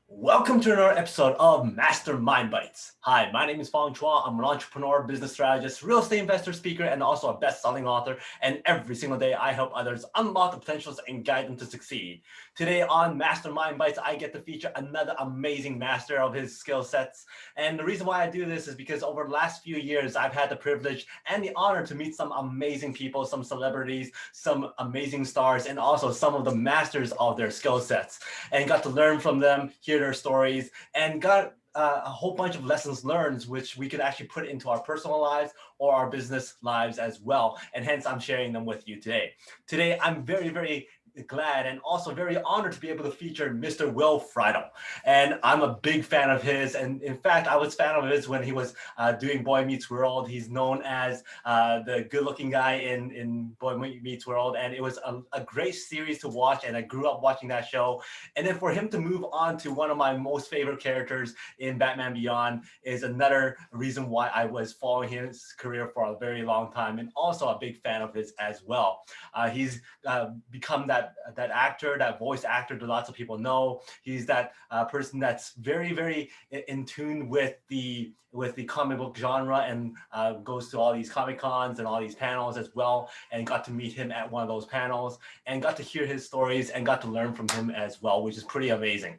Welcome to another episode of Mastermind Bites. Hi, my name is Fong. I'm an entrepreneur, business strategist, real estate investor, speaker, and also a best-selling author. And every single day, I help others unlock the potentials and guide them to succeed. Today on Mastermind Bites, I get to feature another amazing master of his skill sets. And the reason why I do this is because over the last few years, I've had the privilege and the honor to meet some amazing people, some celebrities, some amazing stars, and also some of the masters of their skill sets, and got to learn from them, hear their stories, and got a whole bunch of lessons learned, which we could actually put into our personal lives or our business lives as well. And hence, I'm sharing them with you today. Today, I'm very glad and also very honored to be able to feature Mr. Will Friedle. And I'm a big fan of his. And in fact, I was a fan of his when he was doing Boy Meets World. He's known as the good-looking guy in Boy Meets World. And it was a great series to watch. And I grew up watching that show. And then for him to move on to one of my most favorite characters in Batman Beyond is another reason why I was following his career for a very long time, and also a big fan of his as well. He's become that actor, that voice actor that lots of people know. He's that person that's very in tune with the comic book genre, and goes to all these Comic Cons and all these panels as well, and got to meet him at one of those panels and got to hear his stories and got to learn from him as well, which is pretty amazing.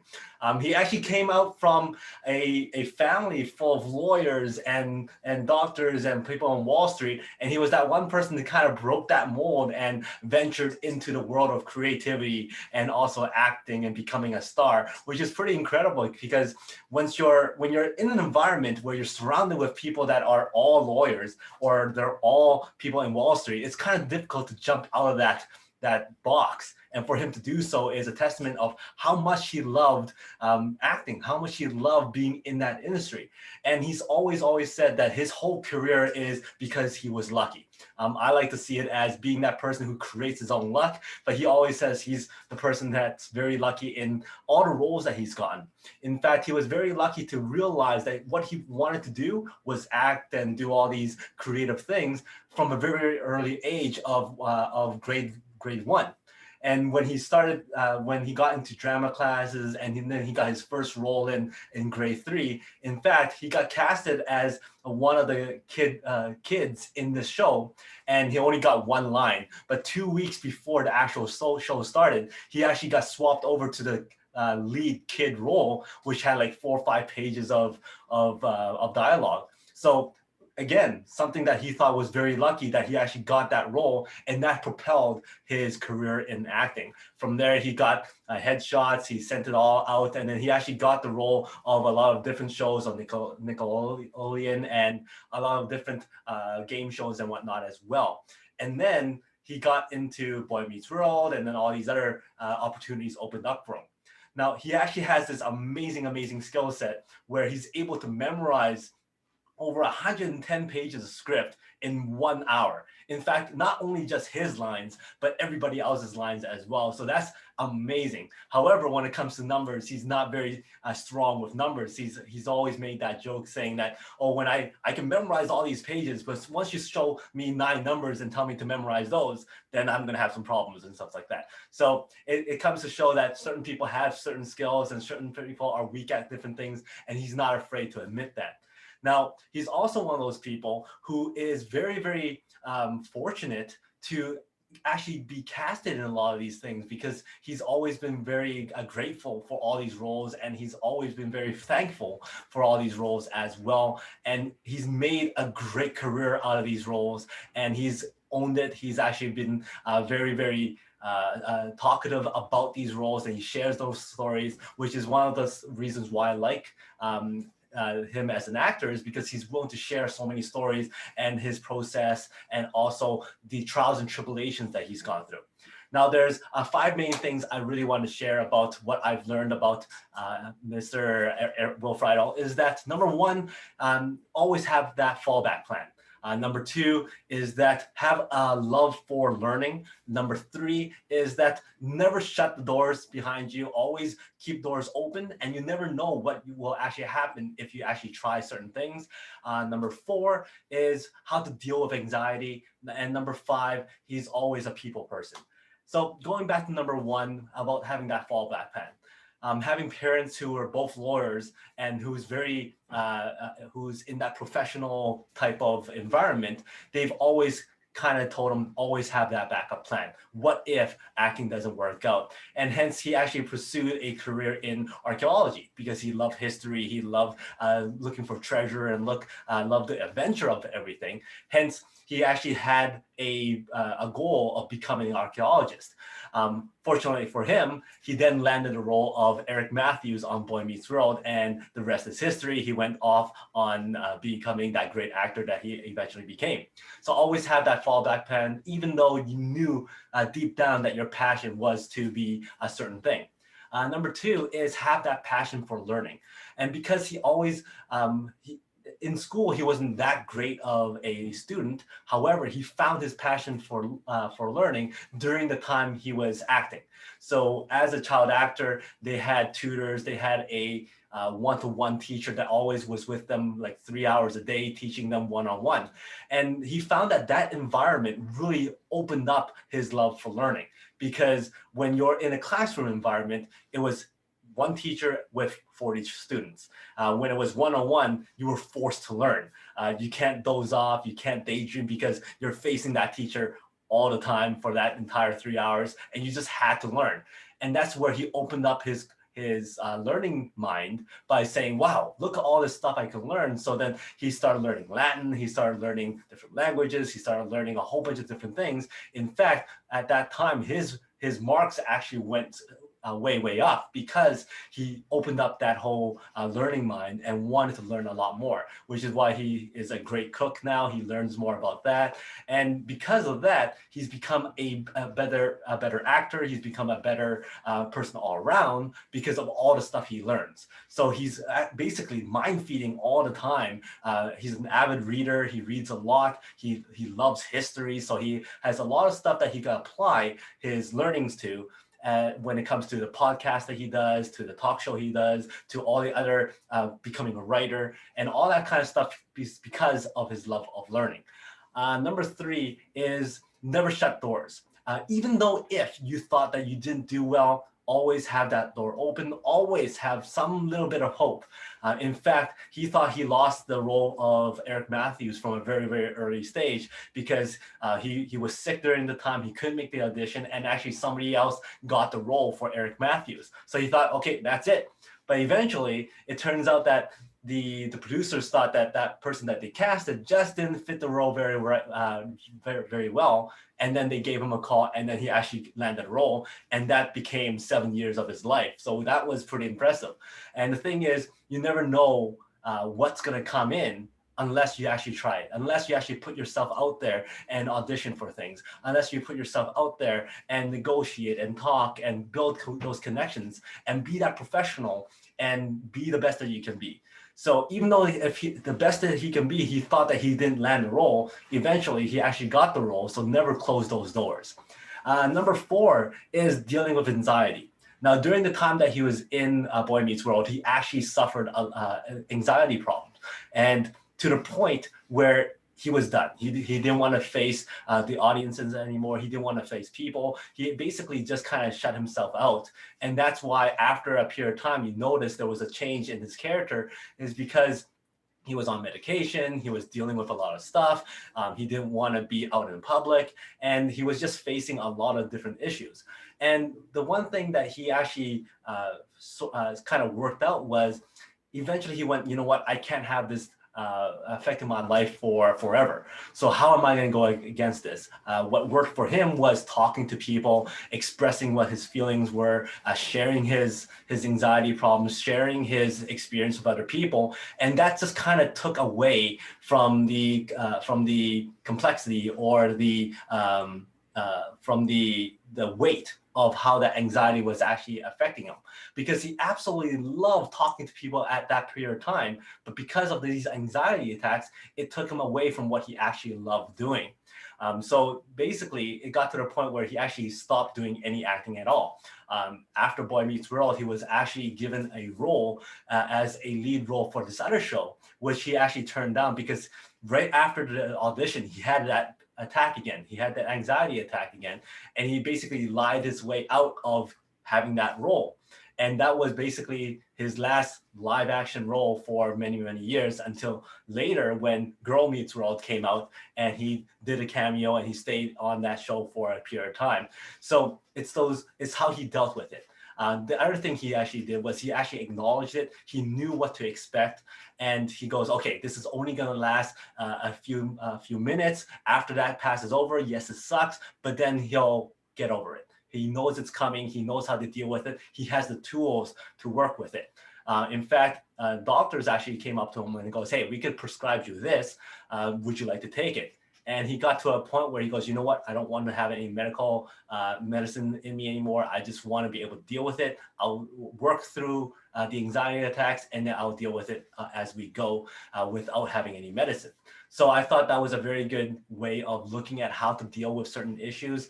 He actually came out from a family full of lawyers and doctors and people on Wall Street, and he was that one person that kind of broke that mold and ventured into the world of creativity and also acting and becoming a star, which is pretty incredible because when you're in an environment where you're surrounded with people that are all lawyers or they're all people in Wall Street, it's kind of difficult to jump out of that box. And for him to do so is a testament of how much he loved acting, how much he loved being in that industry. And he's always said that his whole career is because he was lucky. I like to see it as being that person who creates his own luck, but he always says he's the person that's very lucky in all the roles that he's gotten. In fact, he was very lucky to realize that what he wanted to do was act and do all these creative things from a very early age of grade one. And when he started, when he got into drama classes, and then he got his first role in grade three. In fact, he got casted as one of the kids in the show, and he only got one line. But 2 weeks before the actual show started, he actually got swapped over to the lead kid role, which had like 4 or 5 pages of dialogue. So again, something that he thought was very lucky that he actually got that role, and that propelled his career in acting. From there, he got headshots, he sent it all out, and then he actually got the role of a lot of different shows on Nickelodeon and a lot of different game shows and whatnot as well. And then he got into Boy Meets World, and then all these other opportunities opened up for him. Now, he actually has this amazing skill set where he's able to memorize over 110 pages of script in 1 hour. In fact, not only just his lines, but everybody else's lines as well. So that's amazing. However, when it comes to numbers, he's not very strong with numbers. He's always made that joke saying that, oh, when I can memorize all these pages, but once you show me 9 numbers and tell me to memorize those, then I'm gonna have some problems and stuff like that. So it comes to show that certain people have certain skills and certain people are weak at different things, and he's not afraid to admit that. Now, he's also one of those people who is very fortunate to actually be casted in a lot of these things, because he's always been very grateful for all these roles, and he's always been very thankful for all these roles as well. And he's made a great career out of these roles, and he's owned it. He's actually been very talkative about these roles, and he shares those stories, which is one of the reasons why I like him as an actor, is because he's willing to share so many stories and his process, and also the trials and tribulations that he's gone through. Now, there's 5 main things I really want to share about what I've learned about Mr. Will Friedle. Is that number 1, always have that fallback plan. Number 2 is that have a love for learning. Number 3 is that never shut the doors behind you. Always keep doors open, and you never know what will actually happen if you actually try certain things. Number 4 is how to deal with anxiety. And number 5, he's always a people person. So going back to number 1 about having that fallback plan. having parents who are both lawyers and who's in that professional type of environment, they've always kind of told him always have that backup plan. What if acting doesn't work out? And hence he actually pursued a career in archaeology because he loved history. He loved looking for treasure and loved the adventure of everything. Hence he actually had a goal of becoming an archaeologist. Fortunately for him, he then landed the role of Eric Matthews on Boy Meets World, and the rest is history. He went off on becoming that great actor that he eventually became. So always have that fallback plan, even though you knew deep down that your passion was to be a certain thing. Number two is have that passion for learning. And because he always, in school, he wasn't that great of a student. However, he found his passion for learning during the time he was acting. So as a child actor, they had tutors, they had a one-to-one teacher that always was with them like 3 hours a day, teaching them one-on-one. And he found that that environment really opened up his love for learning, because when you're in a classroom environment, it was one teacher with 40 students. When it was one-on-one, you were forced to learn. You can't doze off, you can't daydream because you're facing that teacher all the time for that entire 3 hours, and you just had to learn. And that's where he opened up his learning mind by saying, wow, look at all this stuff I can learn. So then he started learning Latin, he started learning different languages, he started learning a whole bunch of different things. In fact, at that time, his marks actually went way up because he opened up that whole learning mind and wanted to learn a lot more, which is why he is a great cook now. He learns more about that. And because of that, he's become a better actor. He's become a better person all around because of all the stuff he learns. So he's basically mind feeding all the time. He's an avid reader. He reads a lot. He loves history. So he has a lot of stuff that he can apply his learnings to when it comes to the podcast that he does, to the talk show he does, to all the other becoming a writer and all that kind of stuff because of his love of learning. Number three is never shut doors. Even though if you thought that you didn't do well, always have that door open, always have some little bit of hope. In fact, he thought he lost the role of Eric Matthews from a very early stage because he was sick during the time, he couldn't make the audition, and actually somebody else got the role for Eric Matthews. So he thought, okay, that's it. But eventually, it turns out that the producers thought that that person that they casted just didn't fit the role very well. And then they gave him a call, and then he actually landed a role, and that became 7 years of his life. So that was pretty impressive. And the thing is, you never know what's going to come in unless you actually try it, unless you actually put yourself out there and audition for things, unless you put yourself out there and negotiate and talk and build those connections and be that professional and be the best that you can be. So even though the best that he can be, he thought that he didn't land the role, eventually he actually got the role, so never close those doors. Number four is dealing with anxiety. Now, during the time that he was in Boy Meets World, he actually suffered anxiety problems, and to the point where he was done. He didn't want to face the audiences anymore. He didn't want to face people. He basically just kind of shut himself out. And that's why after a period of time, you notice there was a change in his character, is because he was on medication, he was dealing with a lot of stuff, he didn't want to be out in public, and he was just facing a lot of different issues. And the one thing that he actually kind of worked out was eventually he went, you know what, I can't have this affecting my life for forever. So how am I going to go against this? What worked for him was talking to people, expressing what his feelings were, sharing his anxiety problems, sharing his experience with other people, and that just kind of took away from the complexity or from the weight of how that anxiety was actually affecting him, because he absolutely loved talking to people at that period of time. But because of these anxiety attacks, it took him away from what he actually loved doing. So basically, it got to the point where he actually stopped doing any acting at all. After Boy Meets World, he was actually given a role as a lead role for this other show, which he actually turned down because right after the audition, he had that attack again. He had that anxiety attack again, and he basically lied his way out of having that role. And that was basically his last live action role for many, many years until later when Girl Meets World came out and he did a cameo and he stayed on that show for a period of time. So it's how he dealt with it. The other thing he actually did was he actually acknowledged it. He knew what to expect, and he goes, "Okay, this is only going to last a few minutes. After that passes over, yes, it sucks, but then he'll get over it. He knows it's coming. He knows how to deal with it. He has the tools to work with it." In fact, doctors actually came up to him and goes, "Hey, we could prescribe you this. Would you like to take it?" And he got to a point where he goes, "You know what? I don't want to have any medical medicine in me anymore. I just want to be able to deal with it. I'll work through the anxiety attacks, and then I'll deal with it as we go without having any medicine." So I thought that was a very good way of looking at how to deal with certain issues,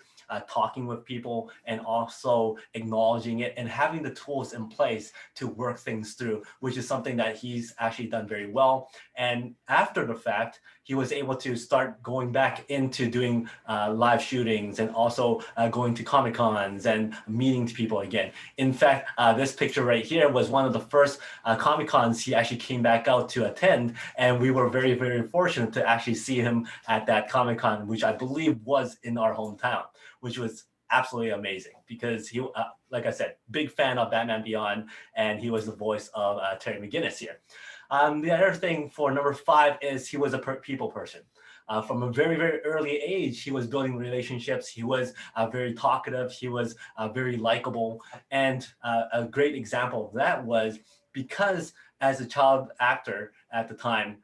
talking with people, and also acknowledging it and having the tools in place to work things through, which is something that he's actually done very well. And after the fact, he was able to start going back into doing live shootings and also going to Comic-Cons and meeting people again. In fact, this picture right here was one of the first Comic-Cons he actually came back out to attend, and we were very, very fortunate to actually see him at that Comic-Con, which I believe was in our hometown, which was absolutely amazing because he, like I said, big fan of Batman Beyond, and he was the voice of Terry McGinnis here. The other thing for number 5 is he was a people person. From a very, very early age, he was building relationships. He was very talkative. He was very likable. And a great example of that was because as a child actor at the time,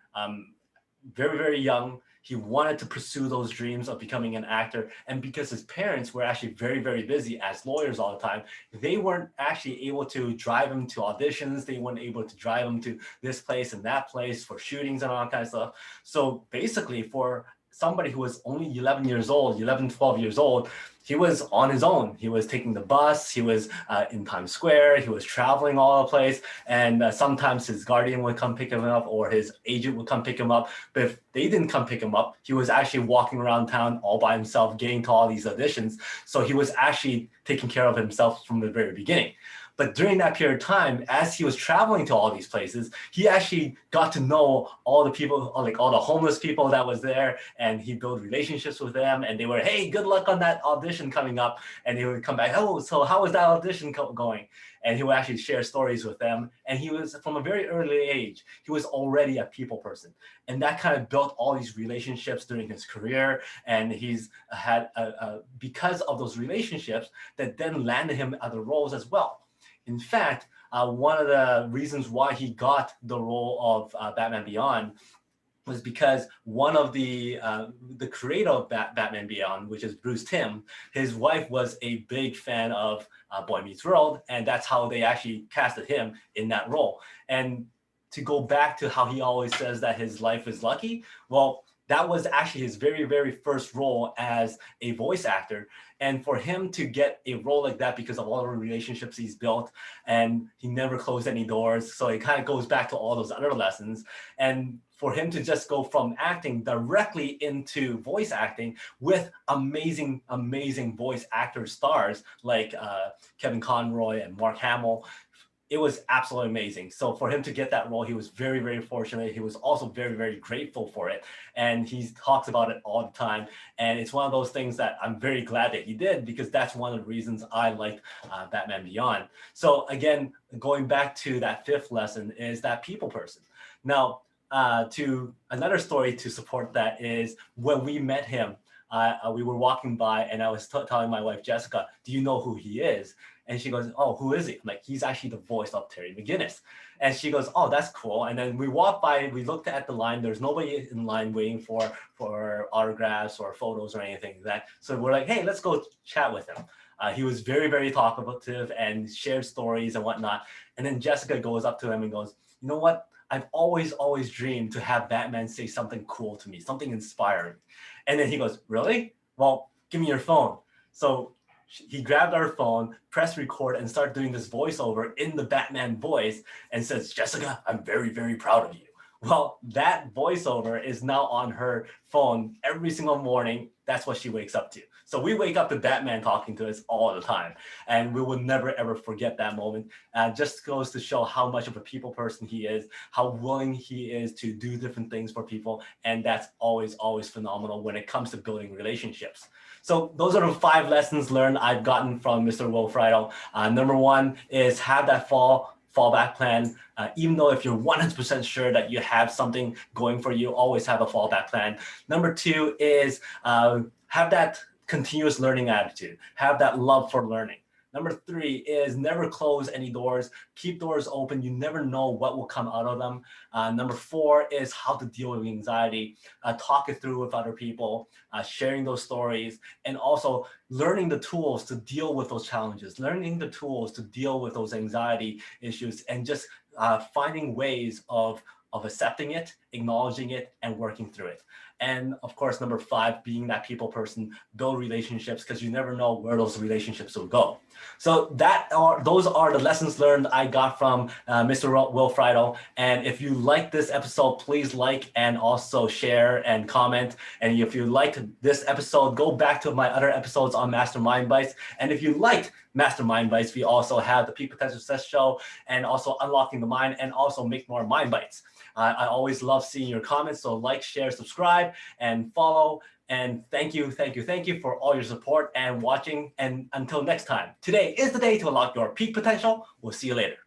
very, very young, he wanted to pursue those dreams of becoming an actor. And because his parents were actually very, very busy as lawyers all the time, they weren't actually able to drive him to auditions. They weren't able to drive him to this place and that place for shootings and all that kind of stuff. So basically for somebody who was only 11 years old, 11, 12 years old, he was on his own. He was taking the bus. He was in Times Square. He was traveling all over the place. And sometimes his guardian would come pick him up or his agent would come pick him up. But if they didn't come pick him up, he was actually walking around town all by himself, getting to all these auditions. So he was actually taking care of himself from the very beginning. But during that period of time, as he was traveling to all these places, he actually got to know all the people, like all the homeless people that was there, and he built relationships with them. And they were, "Hey, good luck on that audition coming up." And he would come back, "Oh, so how was that audition going?" And he would actually share stories with them. And he was, from a very early age, he was already a people person. And that kind of built all these relationships during his career. And he's had, because of those relationships, that then landed him other roles as well. In fact, one of the reasons why he got the role of Batman Beyond was because one of the creator of Batman Beyond, which is Bruce Timm, his wife was a big fan of Boy Meets World, and that's how they actually casted him in that role. And to go back to how he always says that his life is lucky, well, that was actually his very, very first role as a voice actor. And for him to get a role like that because of all the relationships he's built, and he never closed any doors. So it kind of goes back to all those other lessons. And for him to just go from acting directly into voice acting with amazing, amazing voice actor stars like Kevin Conroy and Mark Hamill, it was absolutely amazing. So for him to get that role, he was very, very fortunate. He was also very, very grateful for it. And he talks about it all the time. And it's one of those things that I'm very glad that he did, because that's one of the reasons I liked Batman Beyond. So again, going back to that 5th lesson is that people person. Now, to another story to support that is when we met him, we were walking by and I was telling my wife, Jessica, "Do you know who he is?" And she goes, "Oh, who is he?" I'm like, "He's actually the voice of Terry McGinnis." And she goes, "Oh, that's cool." And then we walked by, we looked at the line. There's nobody in line waiting for autographs or photos or anything like that. So we're like, "Hey, let's go chat with him." He was very, very talkative and shared stories and whatnot. And then Jessica goes up to him and goes, "You know what? I've always, always dreamed to have Batman say something cool to me, something inspiring." And then he goes, "Really? Well, give me your phone." So he grabbed our phone, pressed record, and started doing this voiceover in the Batman voice and says, "Jessica, I'm very, very proud of you." Well, that voiceover is now on her phone every single morning. That's what she wakes up to. So we wake up to that man talking to us all the time, and we will never ever forget that moment. Just goes to show how much of a people person he is, how willing he is to do different things for people, and that's always, always phenomenal when it comes to building relationships. So those are the 5 lessons learned I've gotten from Mr. Will Friedle. Number 1 is have that fallback plan. Even though if you're 100% sure that you have something going for you, always have a fallback plan. Number 2 is have that continuous learning attitude, have that love for learning. Number 3 is never close any doors. Keep doors open. You never know what will come out of them. Number 4 is how to deal with anxiety, talk it through with other people, sharing those stories, and also learning the tools to deal with those challenges, learning the tools to deal with those anxiety issues, and just finding ways of accepting it, acknowledging it, and working through it. And of course, number 5, being that people person, build relationships, because you never know where those relationships will go. So those are the lessons learned I got from Mr. Will Friedle. And if you like this episode, please like and also share and comment. And if you liked this episode, go back to my other episodes on Mastermind Bites. And if you liked Mastermind Bites, we also have the Peak Potential Success Show and also Unlocking the Mind and also Make More Mind Bites. I always love seeing your comments. So like, share, subscribe, and follow. And thank you for all your support and watching. And until next time, today is the day to unlock your peak potential. We'll see you later.